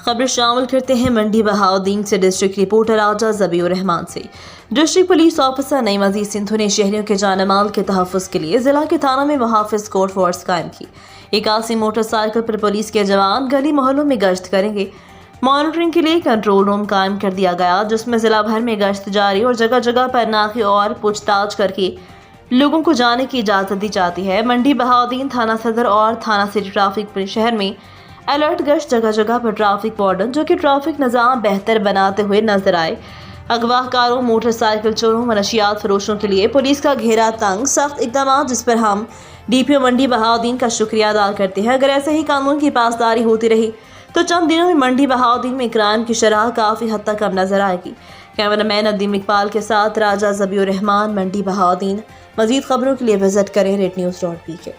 खबर शामिल करते हैं मंडी बहाउद्दीन से। डिस्ट्रिक्ट रिपोर्टर राजा ज़बीउर रहमान से। डिस्ट्रिक्ट पुलिस ऑफिसर नईम अजीज सिंधु ने शहरियों के जान माल के तहफ़्फ़ुज़ के लिए जिला के थाना में मुहाफ़िज़ कोर फोर्स कायम की। 81 मोटरसाइकिल पर पुलिस के जवान गली मोहल्लों में गश्त करेंगे। मॉनिटरिंग के लिए कंट्रोल रूम कायम कर दिया गया, जिसमें जिला भर में गश्त जारी और जगह जगह पर नाके और पूछताछ करके लोगों को जाने की इजाज़त दी जाती है। मंडी बहाउद्दीन थाना सदर और थाना सिटी ट्रैफिक शहर में अलर्ट गश्त, जगह जगह पर ट्रैफिक वार्डन जो कि ट्रैफिक निज़ाम बेहतर बनाते हुए नजर आए। अगवाकारों, मोटरसाइकिल चोरों, मनशियात फरोशों के लिए पुलिस का घेरा तंग, सख्त इक़दाम जिस पर हम DPO मंडी बहाउद्दीन का शुक्रिया अदा करते हैं। अगर ऐसे ही कानून की पासदारी होती रही तो चंद दिनों में मंडी बहाउद्दीन में क्राइम की शरह काफ़ी हद तक कम नजर आएगी। कैमरामैन नदीम इकबाल के साथ राजा ज़बीउर रहमान, मंडी बहाउद्दीन। मज़ीद खबरों के लिए विजिट करें rednews.pk।